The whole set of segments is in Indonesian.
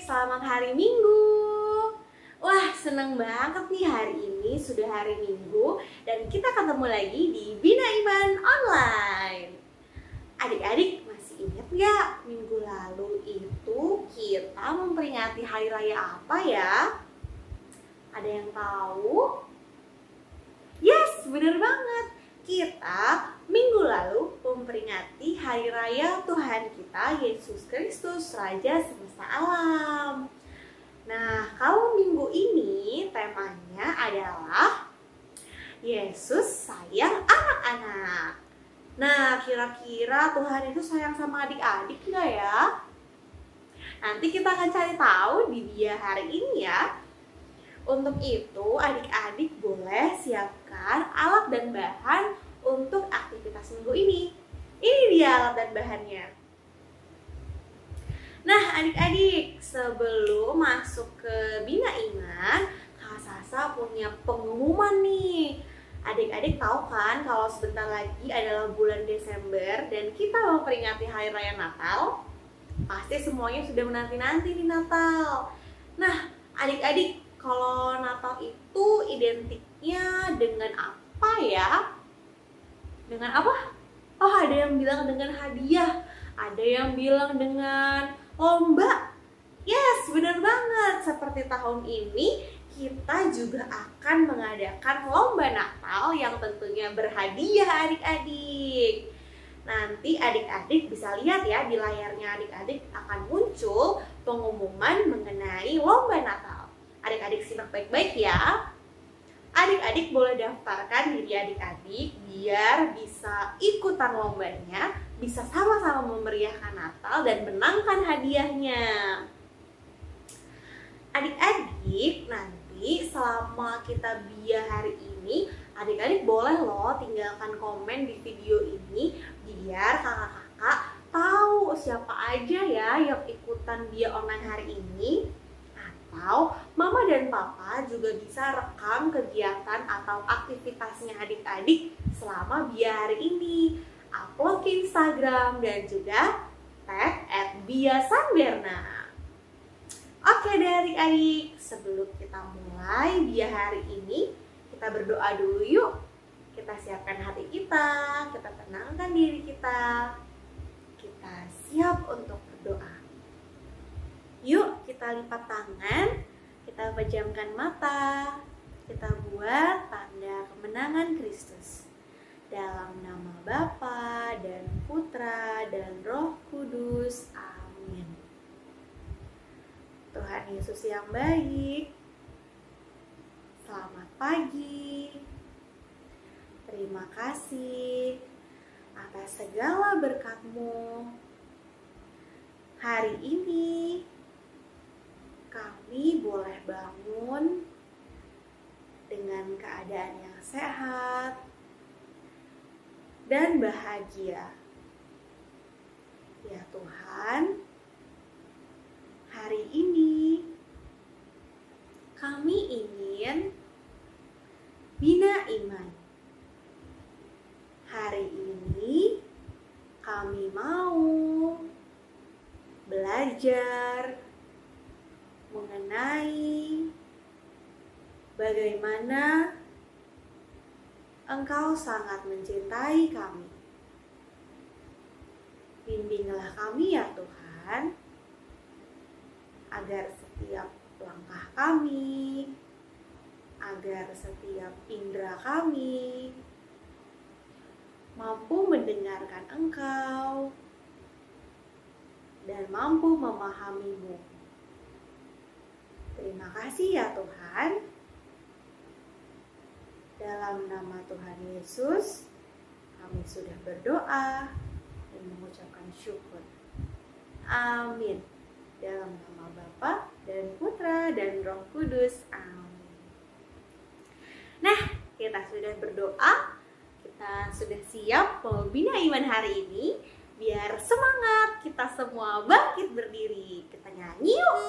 selamat hari Minggu. Wah, seneng banget nih hari ini sudah hari Minggu dan kita ketemu lagi di Bina Iman Online. Adik-adik masih ingat gak minggu lalu itu kita memperingati hari raya apa ya? Ada yang tahu? Yes, bener banget. Kita minggu lalu memperingati hari raya Tuhan kita Yesus Kristus Raja Semesta Alam. Nah, kalau minggu ini temanya adalah Yesus sayang anak-anak. Nah, kira-kira Tuhan itu sayang sama adik-adik nggak ya? Nanti kita akan cari tahu di dia hari ini ya. Untuk itu, adik-adik boleh siapkan alat dan bahan untuk aktivitas minggu ini. Ini dia alat dan bahannya. Nah, adik-adik, sebelum masuk ke Bina Iman, Kak Sasa punya pengumuman nih. Adik-adik tahu kan kalau sebentar lagi adalah bulan Desember dan kita mau memperingati Hari Raya Natal? Pasti semuanya sudah menanti-nanti di Natal. Nah, adik-adik, kalau Natal itu identiknya dengan apa ya? Dengan apa? Oh, ada yang bilang dengan hadiah, ada yang bilang dengan lomba. Yes, benar banget. Seperti tahun ini, kita juga akan mengadakan lomba Natal yang tentunya berhadiah adik-adik. Nanti adik-adik bisa lihat ya, di layarnya adik-adik akan muncul pengumuman mengenai lomba Natal. Adik-adik simak baik-baik ya. Adik-adik boleh daftarkan diri adik-adik biar bisa ikutan lombanya, bisa sama-sama memeriahkan Natal dan menangkan hadiahnya. Adik-adik, nanti selama kita biar hari ini, adik-adik boleh loh tinggalkan komen di video ini biar kakak-kakak tahu siapa aja ya yang ikutan biar online hari ini. Atau mama dan papa juga bisa rekam kegiatan atau aktivitasnya adik-adik selama biar hari ini, upload ke Instagram dan juga tag @biasanberna. Oke deh adik-adik, sebelum kita mulai biar hari ini, kita berdoa dulu yuk. Kita siapkan hati kita tenangkan diri kita siap untuk berdoa. Yuk kita lipat tangan, kita pejamkan mata, kita buat tanda kemenangan Kristus. Dalam nama Bapa dan Putra dan Roh Kudus, amin. Tuhan Yesus yang baik, selamat pagi. Terima kasih atas segala berkat-Mu. Hari ini kami boleh bangun dengan keadaan yang sehat dan bahagia. Ya Tuhan, hari ini kami ingin bina iman. Hari ini kami mau belajar mengenai bagaimana Engkau sangat mencintai kami. Bimbinglah kami ya Tuhan, agar setiap langkah kami, agar setiap indera kami mampu mendengarkan Engkau dan mampu memahami-Mu. Terima kasih ya Tuhan. Dalam nama Tuhan Yesus, kami sudah berdoa dan mengucapkan syukur. Amin. Dalam nama Bapa dan Putra dan Roh Kudus. Amin. Nah, kita sudah berdoa. Kita sudah siap membina iman hari ini. Biar semangat kita semua bangkit berdiri. Kita nyanyi yuk.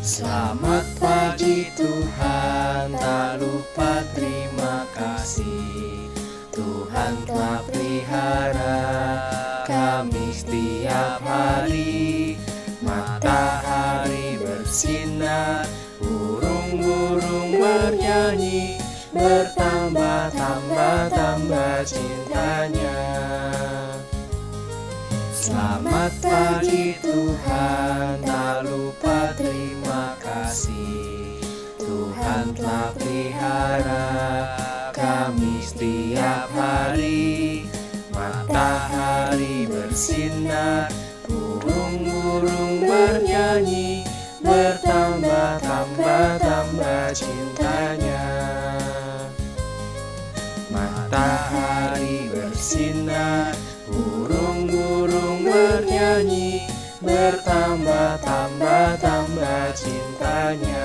Selamat pagi Tuhan, tak lupa terima kasih. Tuhan telah pelihara kami setiap hari. Matahari bersinar, burung-burung bernyanyi, bertambah-tambah cintanya. Selamat pagi Tuhan, tak lupa terima kasih. Tuhan telah pelihara kami setiap hari. Matahari bersinar, burung-burung bernyanyi, bertambah-tambah cintanya. Matahari bersinar, burung-burung bernyanyi, bertambah-tambah cintanya.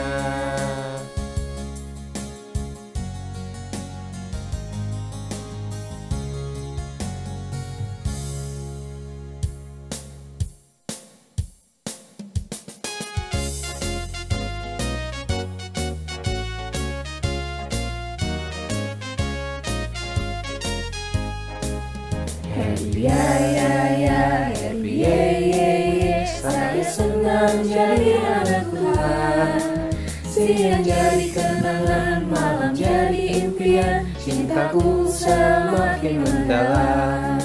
Happy ya ya ya, happy ye ye ye. Saya senang jadi anak Tuhan. Siang jadi kenangan, malam jadi impian. Cintaku semakin mendalam.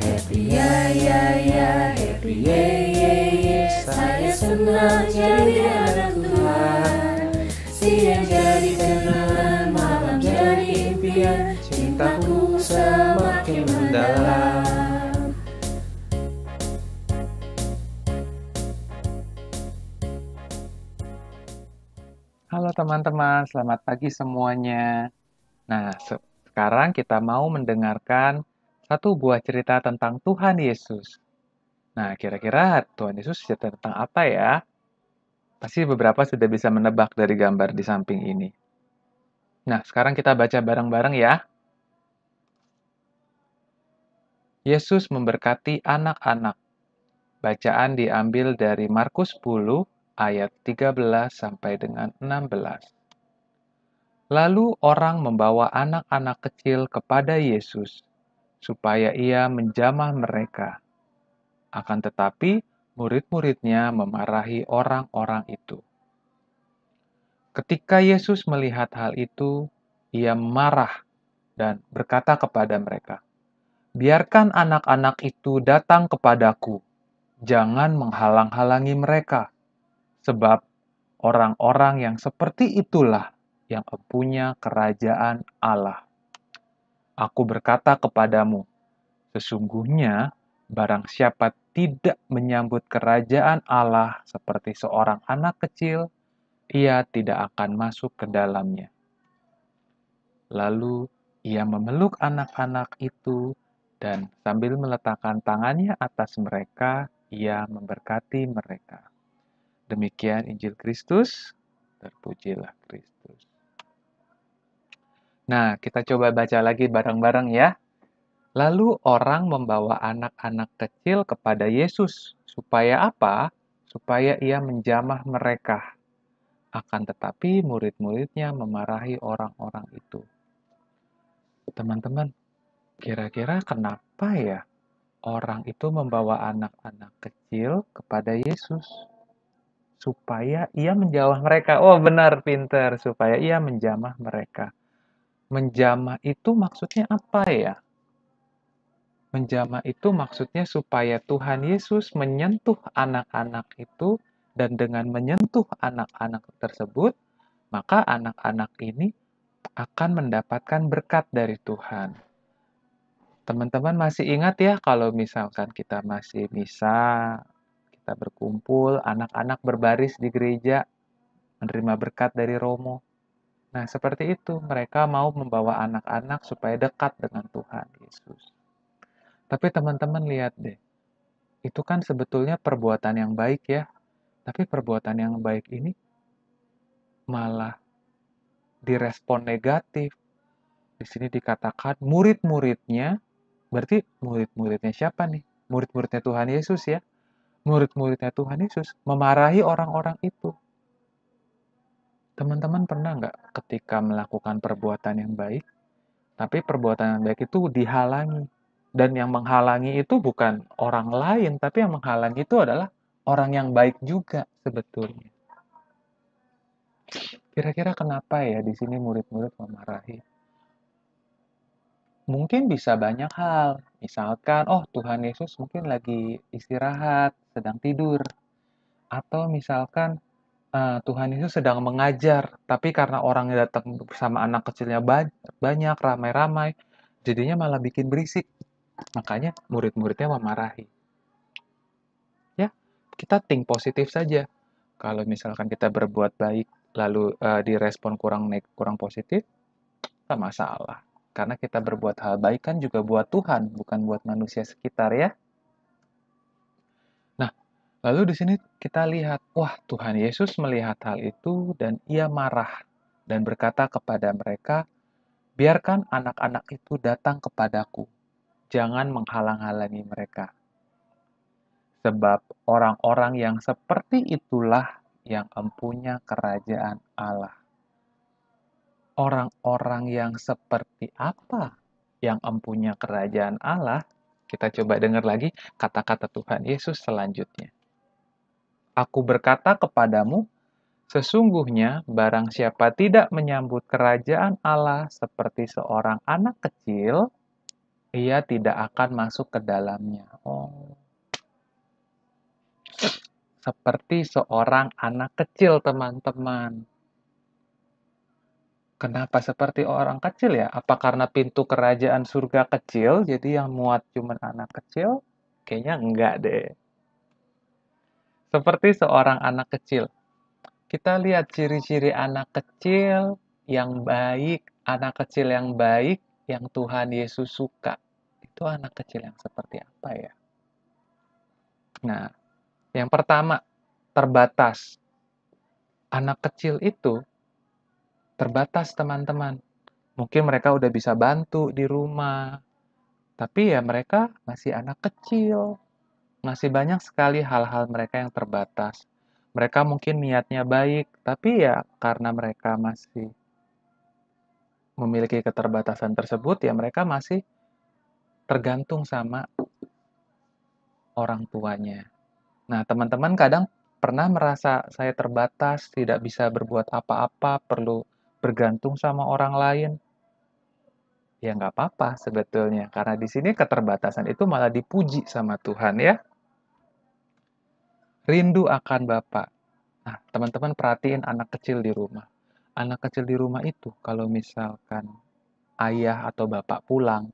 Happy ya ya ya, happy ye ye ye. Saya senang jadi anak Tuhan. Siang jadi kenangan, malam jadi impian. Cintaku semakin mendalam. Halo teman-teman, selamat pagi semuanya. Nah, sekarang kita mau mendengarkan satu buah cerita tentang Tuhan Yesus. Nah, kira-kira Tuhan Yesus cerita tentang apa ya? Pasti beberapa sudah bisa menebak dari gambar di samping ini. Nah, sekarang kita baca bareng-bareng ya. Yesus memberkati anak-anak. Bacaan diambil dari Markus 10 ayat 13 sampai dengan 16. Lalu orang membawa anak-anak kecil kepada Yesus, supaya ia menjamah mereka. Akan tetapi, murid-muridnya memarahi orang-orang itu. Ketika Yesus melihat hal itu, ia marah dan berkata kepada mereka, "Biarkan anak-anak itu datang kepadaku, jangan menghalang-halangi mereka, sebab orang-orang yang seperti itulah yang mempunyai kerajaan Allah. Aku berkata kepadamu, sesungguhnya barang siapa tidak menyambut kerajaan Allah seperti seorang anak kecil, ia tidak akan masuk ke dalamnya." Lalu ia memeluk anak-anak itu dan sambil meletakkan tangannya atas mereka, ia memberkati mereka. Demikian Injil Kristus, terpujilah Kristus. Nah, kita coba baca lagi bareng-bareng ya. Lalu orang membawa anak-anak kecil kepada Yesus. Supaya apa? Supaya ia menjamah mereka. Akan tetapi murid-muridnya memarahi orang-orang itu. Teman-teman, kira-kira kenapa ya orang itu membawa anak-anak kecil kepada Yesus? Supaya ia menjamah mereka. Oh, benar, pinter. Supaya ia menjamah mereka. Menjamah itu maksudnya apa ya? Menjamah itu maksudnya supaya Tuhan Yesus menyentuh anak-anak itu, dan dengan menyentuh anak-anak tersebut, maka anak-anak ini akan mendapatkan berkat dari Tuhan. Teman-teman masih ingat ya kalau misalkan kita masih bisa, kita berkumpul, anak-anak berbaris di gereja, menerima berkat dari Romo. Nah, seperti itu. Mereka mau membawa anak-anak supaya dekat dengan Tuhan Yesus. Tapi teman-teman lihat deh, itu kan sebetulnya perbuatan yang baik ya. Tapi perbuatan yang baik ini malah direspon negatif. Di sini dikatakan murid-muridnya, berarti murid-muridnya siapa nih? Murid-muridnya Tuhan Yesus ya. Murid-muridnya Tuhan Yesus memarahi orang-orang itu. Teman-teman pernah nggak ketika melakukan perbuatan yang baik, tapi perbuatan yang baik itu dihalangi? Dan yang menghalangi itu bukan orang lain, tapi yang menghalangi itu adalah orang yang baik juga sebetulnya. Kira-kira kenapa ya di sini murid-murid memarahi? Mungkin bisa banyak hal. Misalkan, oh Tuhan Yesus mungkin lagi istirahat, sedang tidur. Atau misalkan Tuhan Yesus sedang mengajar, tapi karena orang yang datang bersama anak kecilnya banyak, ramai-ramai, jadinya malah bikin berisik. Makanya murid-muridnya memarahi. Ya, kita think positif saja. Kalau misalkan kita berbuat baik, lalu direspon kurang positif, tak masalah. Karena kita berbuat hal baik kan juga buat Tuhan, bukan buat manusia sekitar ya. Nah, lalu di sini kita lihat, wah Tuhan Yesus melihat hal itu dan ia marah dan berkata kepada mereka, biarkan anak-anak itu datang kepadaku, jangan menghalang-halangi mereka. Sebab orang-orang yang seperti itulah yang empunya kerajaan Allah. Orang-orang yang seperti apa yang empunya kerajaan Allah? Kita coba dengar lagi kata-kata Tuhan Yesus selanjutnya. Aku berkata kepadamu, sesungguhnya barang siapa tidak menyambut kerajaan Allah seperti seorang anak kecil, ia tidak akan masuk ke dalamnya. Oh. Seperti seorang anak kecil, teman-teman. Kenapa seperti orang kecil ya? Apa karena pintu kerajaan surga kecil, jadi yang muat cuma anak kecil? Kayaknya enggak deh. Seperti seorang anak kecil. Kita lihat ciri-ciri anak kecil yang baik, yang Tuhan Yesus suka. Itu anak kecil yang seperti apa ya? Nah, yang pertama, terbatas. Anak kecil itu terbatas, teman-teman. Mungkin mereka udah bisa bantu di rumah, tapi ya mereka masih anak kecil. Masih banyak sekali hal-hal mereka yang terbatas. Mereka mungkin niatnya baik, tapi ya karena mereka masih memiliki keterbatasan tersebut, ya mereka masih tergantung sama orang tuanya. Nah, teman-teman kadang pernah merasa saya terbatas, tidak bisa berbuat apa-apa, perlu bergantung sama orang lain. Ya nggak apa-apa sebetulnya, karena di sini keterbatasan itu malah dipuji sama Tuhan ya. Rindu akan Bapa. Nah, teman-teman perhatiin anak kecil di rumah. Anak kecil di rumah itu kalau misalkan ayah atau bapak pulang,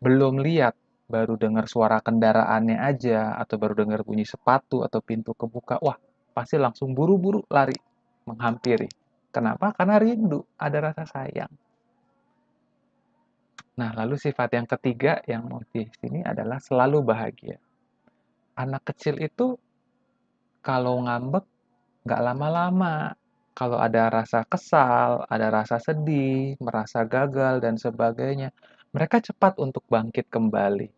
belum lihat, baru dengar suara kendaraannya aja, atau baru dengar bunyi sepatu atau pintu kebuka, wah, pasti langsung buru-buru lari, menghampiri. Kenapa? Karena rindu, ada rasa sayang. Nah, lalu sifat yang ketiga yang mau di sini adalah selalu bahagia. Anak kecil itu kalau ngambek nggak lama-lama. Kalau ada rasa kesal, ada rasa sedih, merasa gagal, dan sebagainya, mereka cepat untuk bangkit kembali.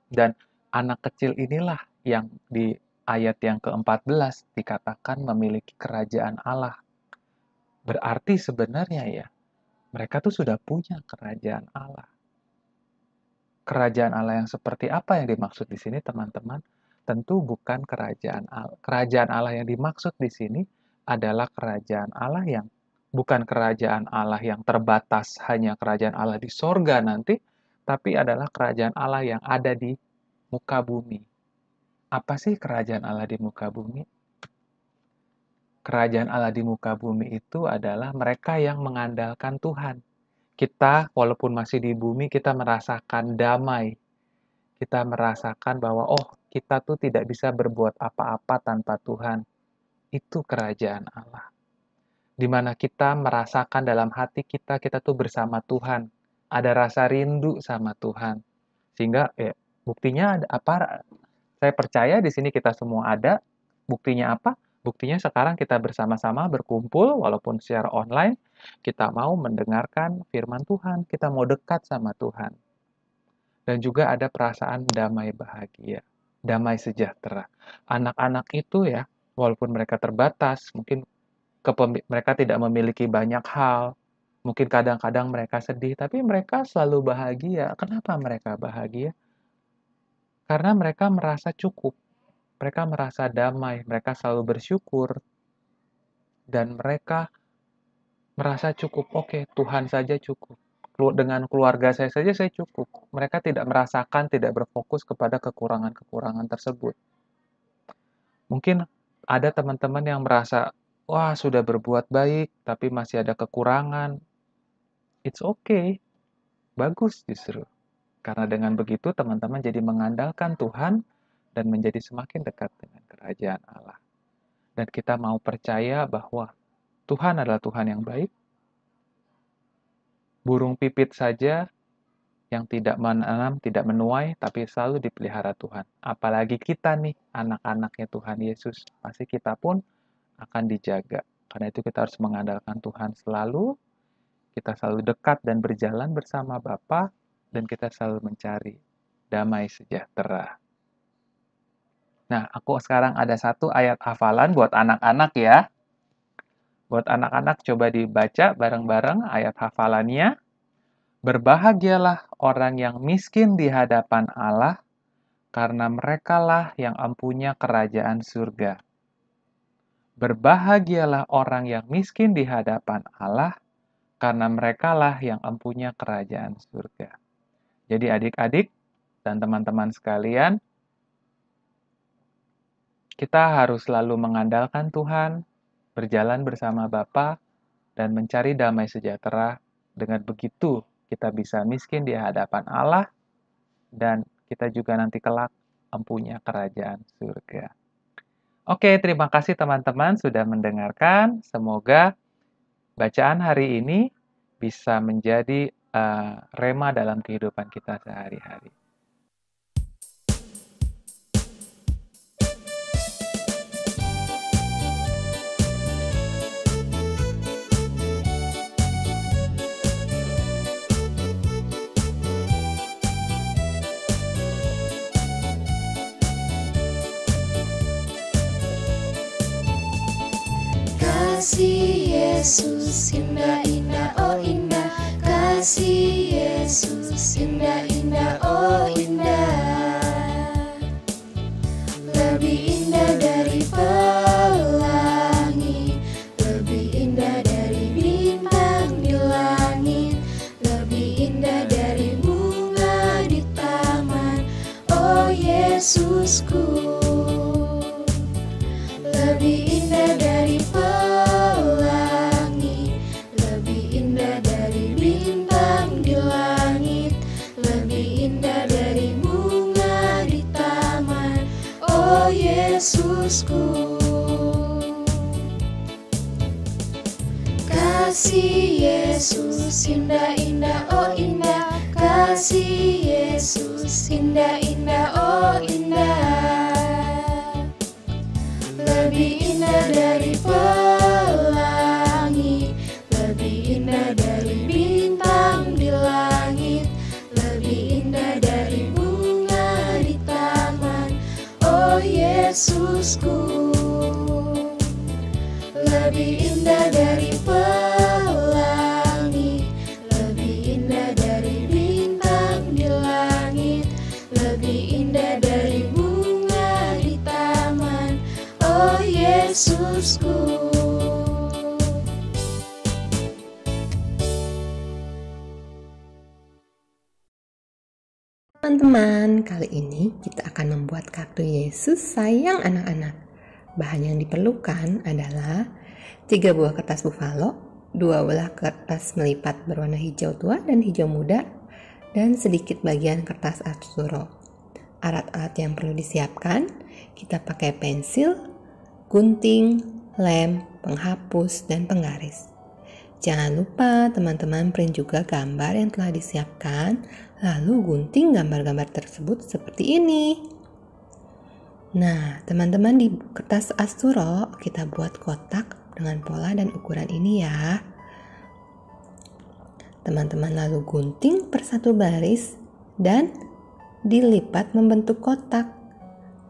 Dan anak kecil inilah yang di ayat yang ke-14 dikatakan memiliki kerajaan Allah. Berarti sebenarnya ya, mereka tuh sudah punya kerajaan Allah. Kerajaan Allah yang seperti apa yang dimaksud di sini, teman-teman? Tentu bukan kerajaan Allah. Kerajaan Allah yang dimaksud di sini adalah kerajaan Allah yang bukan kerajaan Allah yang terbatas hanya kerajaan Allah di sorga nanti, tapi adalah kerajaan Allah yang ada di muka bumi. Apa sih kerajaan Allah di muka bumi? Kerajaan Allah di muka bumi itu adalah mereka yang mengandalkan Tuhan. Kita, walaupun masih di bumi, kita merasakan damai. Kita merasakan bahwa, oh, kita tuh tidak bisa berbuat apa-apa tanpa Tuhan. Itu kerajaan Allah. Di mana kita merasakan dalam hati kita tuh bersama Tuhan. Ada rasa rindu sama Tuhan. Sehingga, buktinya ada apa? Saya percaya di sini kita semua ada. Buktinya apa? Buktinya sekarang kita bersama-sama berkumpul, walaupun secara online, Kita mau mendengarkan firman Tuhan, kita mau dekat sama Tuhan. Dan juga ada perasaan damai bahagia, damai sejahtera. Anak-anak itu ya, walaupun mereka terbatas, mungkin mereka tidak memiliki banyak hal, mungkin kadang-kadang mereka sedih, tapi mereka selalu bahagia. Kenapa mereka bahagia? Karena mereka merasa cukup, mereka merasa damai, mereka selalu bersyukur, dan mereka merasa cukup. Oke, Tuhan saja cukup. Dengan keluarga saya saja saya cukup. Mereka tidak merasakan, tidak berfokus kepada kekurangan-kekurangan tersebut. Mungkin ada teman-teman yang merasa, wah sudah berbuat baik, tapi masih ada kekurangan. It's okay. Bagus justru. Karena dengan begitu teman-teman jadi mengandalkan Tuhan dan menjadi semakin dekat dengan kerajaan Allah. Dan kita mau percaya bahwa Tuhan adalah Tuhan yang baik. Burung pipit saja yang tidak menanam, tidak menuai, tapi selalu dipelihara Tuhan. Apalagi kita nih, anak-anaknya Tuhan Yesus. Pasti kita pun akan dijaga. Karena itu kita harus mengandalkan Tuhan selalu, kita selalu dekat dan berjalan bersama Bapa, dan kita selalu mencari damai sejahtera. Nah, aku sekarang ada satu ayat hafalan buat anak-anak ya. Buat anak-anak coba dibaca bareng-bareng ayat hafalannya. Berbahagialah orang yang miskin di hadapan Allah, karena merekalah yang empunya kerajaan surga. Berbahagialah orang yang miskin di hadapan Allah, karena merekalah yang empunya kerajaan surga. Jadi adik-adik dan teman-teman sekalian, kita harus selalu mengandalkan Tuhan, berjalan bersama Bapa, dan mencari damai sejahtera. Dengan begitu, kita bisa miskin di hadapan Allah, dan kita juga nanti kelak empunya kerajaan surga. Oke, terima kasih teman-teman sudah mendengarkan. Semoga bacaan hari ini bisa menjadi rema dalam kehidupan kita sehari-hari. Kasih Yesus indah-indah, oh indah. Kasih Yesus indah-indah, oh indah. Lebih indah dari pelangi, lebih indah dari bintang di langit, lebih indah dari bunga di taman, oh Yesusku. Lebih indah dari pelangi, lebih indah dari bintang di langit, lebih indah dari bunga di taman, oh Yesusku. Kasih Yesus indah-indah, oh indah. Kasih Yesus indah-indah, oh indah. Lebih indah dari pelangi, lebih indah dari bintang di langit, lebih indah dari bunga di taman, oh Yesusku. Lebih indah dari pelangi, lebih indah dari bintang di langit, lebih indah dari bunga di taman, oh Yesusku. Teman-teman, kali ini kita akan membuat kartu Yesus sayang anak-anak. Bahan yang diperlukan adalah 3 buah kertas buffalo, 2 belah kertas melipat berwarna hijau tua dan hijau muda, dan sedikit bagian kertas Arturo. Alat-alat yang perlu disiapkan, kita pakai pensil, gunting, lem, penghapus, dan penggaris. Jangan lupa teman-teman print juga gambar yang telah disiapkan, lalu gunting gambar-gambar tersebut seperti ini. Nah, teman-teman di kertas Arturo kita buat kotak dengan pola dan ukuran ini ya. Teman-teman lalu gunting per satu baris dan dilipat membentuk kotak.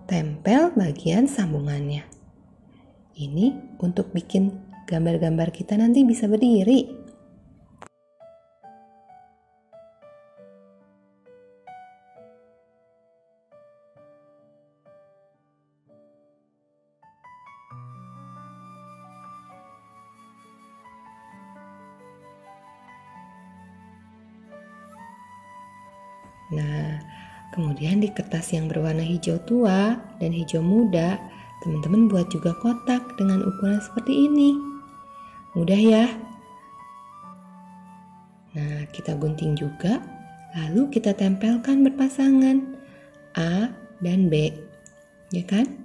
Tempel bagian sambungannya. Ini untuk bikin gambar-gambar kita nanti bisa berdiri. Nah, kemudian di kertas yang berwarna hijau tua dan hijau muda, teman-teman buat juga kotak dengan ukuran seperti ini. Mudah ya? Nah, kita gunting juga, lalu kita tempelkan berpasangan A dan B, ya kan?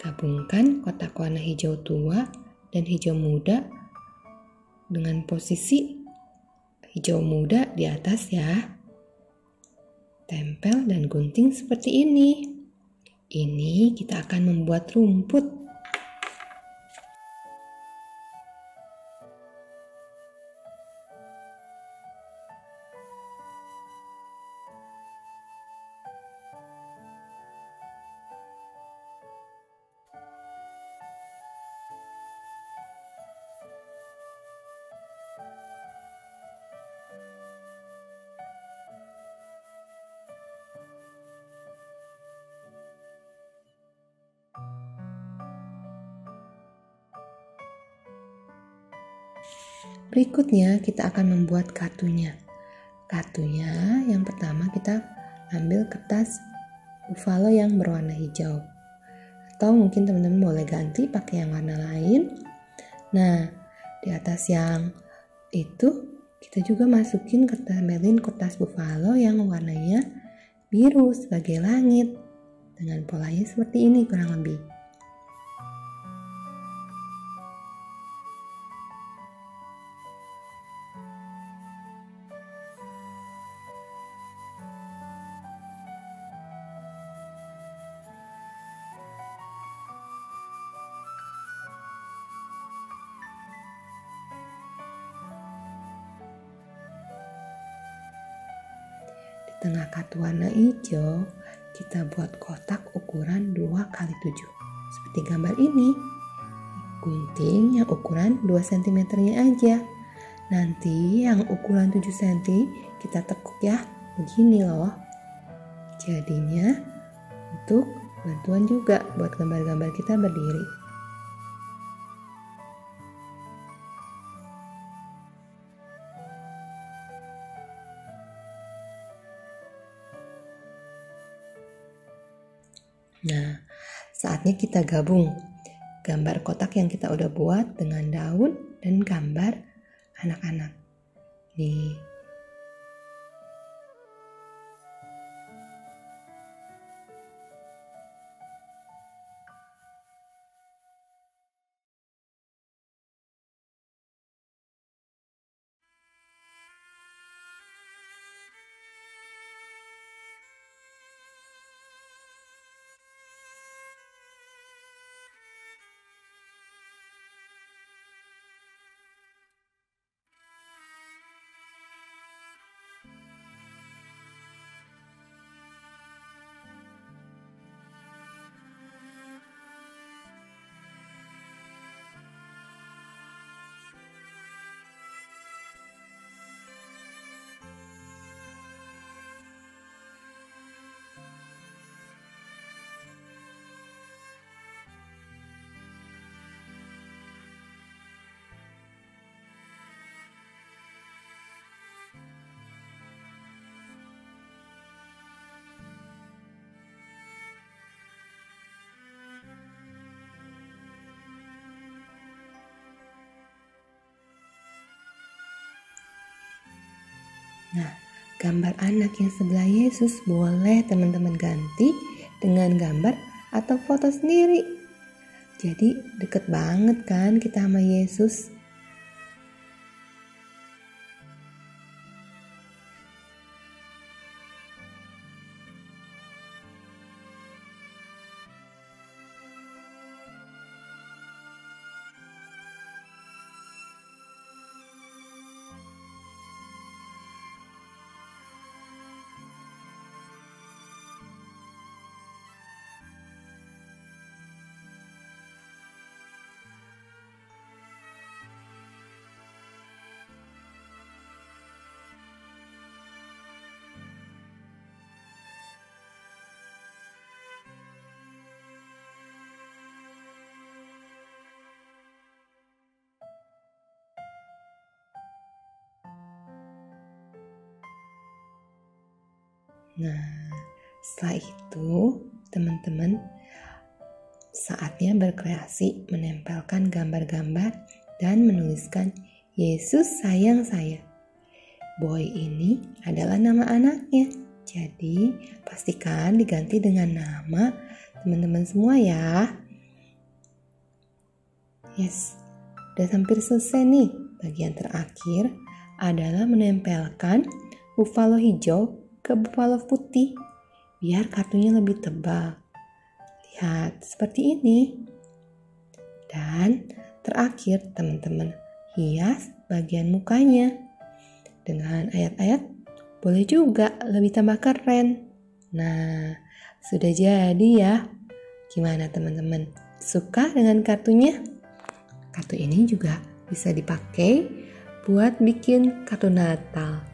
Gabungkan kotak warna hijau tua dan hijau muda dengan posisi hijau muda di atas ya. Tempel dan gunting seperti ini. Ini kita akan membuat rumput. Berikutnya kita akan membuat kartunya. Kartunya yang pertama kita ambil kertas buffalo yang berwarna hijau. Atau mungkin teman-teman boleh ganti pakai yang warna lain. Nah, di atas yang itu kita juga masukin kertas buffalo yang warnanya biru sebagai langit. Dengan polanya seperti ini kurang lebih. Tengah kartu warna hijau, kita buat kotak ukuran 2x7 seperti gambar ini. Gunting yang ukuran 2 cm-nya aja. Nanti yang ukuran 7 cm kita tekuk ya, begini loh. Jadinya untuk bantuan juga buat gambar-gambar kita berdiri. Nah, saatnya kita gabung gambar kotak yang kita udah buat dengan daun dan gambar anak-anak. Nih. Nah, gambar anak yang sebelah Yesus boleh teman-teman ganti dengan gambar atau foto sendiri. Jadi deket banget kan kita sama Yesus. Nah, setelah itu teman-teman saatnya berkreasi, menempelkan gambar-gambar dan menuliskan Yesus sayang saya. Boy ini adalah nama anaknya, jadi pastikan diganti dengan nama teman-teman semua ya. Yes, udah hampir selesai nih. Bagian terakhir adalah menempelkan buffalo hijau ke buffalo putih biar kartunya lebih tebal. Lihat seperti ini. Dan terakhir teman-teman hias bagian mukanya dengan ayat-ayat, boleh juga lebih tambah keren. Nah, sudah jadi ya. Gimana teman-teman? Suka dengan kartunya? Kartu ini juga bisa dipakai buat bikin kartu Natal.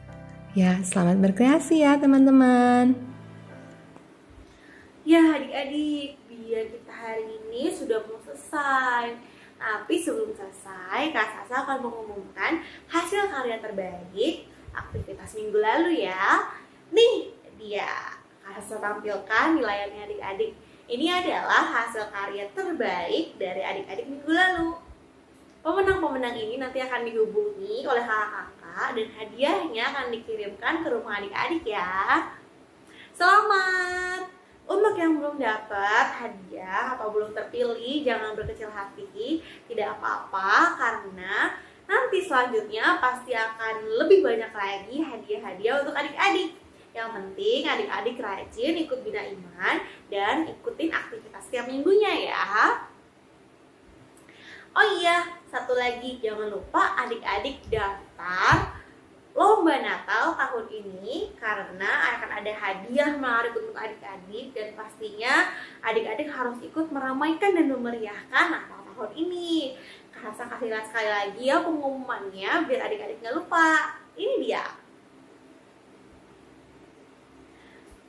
Ya, selamat berkreasi ya teman-teman. Ya adik-adik, biar kita hari ini sudah mau selesai. Tapi sebelum selesai, Kak Sasa akan mengumumkan hasil karya terbaik aktivitas minggu lalu ya. Nih dia, Kak Sasa tampilkan di layarnya adik-adik. Ini adalah hasil karya terbaik dari adik-adik minggu lalu. Pemenang-pemenang ini nanti akan dihubungi oleh kakak-kakak dan hadiahnya akan dikirimkan ke rumah adik-adik ya. Selamat! Untuk yang belum dapat hadiah atau belum terpilih, jangan berkecil hati. Tidak apa-apa karena nanti selanjutnya pasti akan lebih banyak lagi hadiah-hadiah untuk adik-adik. Yang penting adik-adik rajin ikut Bina Iman dan ikutin aktivitas setiap minggunya ya. Oh iya, satu lagi, jangan lupa adik-adik daftar lomba Natal tahun ini karena akan ada hadiah menarik untuk adik-adik dan pastinya adik-adik harus ikut meramaikan dan memeriahkan Natal tahun ini. Kak Sasa kasih lihat sekali lagi ya pengumumannya biar adik-adik nggak lupa. Ini dia.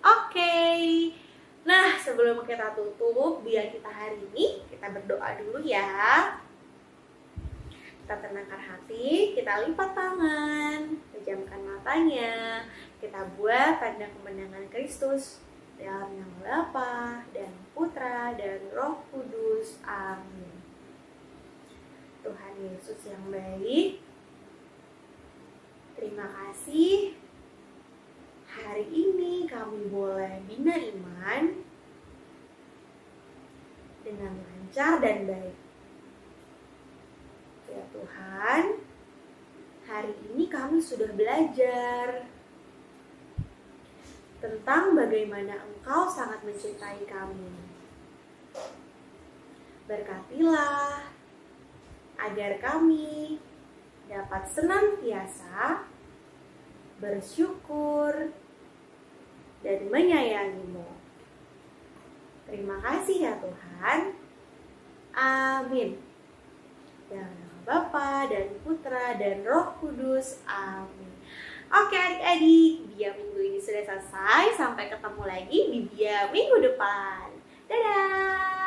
Oke. Nah, sebelum kita tutup, biar kita hari ini kita berdoa dulu ya. Kita tenangkan hati, kita lipat tangan, pejamkan matanya, kita buat tanda kemenangan Kristus dalam nama Bapa dan Putra dan Roh Kudus. Amin. Tuhan Yesus yang baik, terima kasih. Hari ini kami boleh bina iman dengan lancar dan baik. Ya Tuhan, hari ini kami sudah belajar tentang bagaimana Engkau sangat mencintai kami. Berkatilah agar kami dapat senantiasa bersyukur dan menyayangi-Mu. Terima kasih ya Tuhan. Amin. Dan Bapa dan Putra dan Roh Kudus. Amin. Oke adik-adik, Bia minggu ini sudah selesai. Sampai ketemu lagi di Bia minggu depan. Dadah.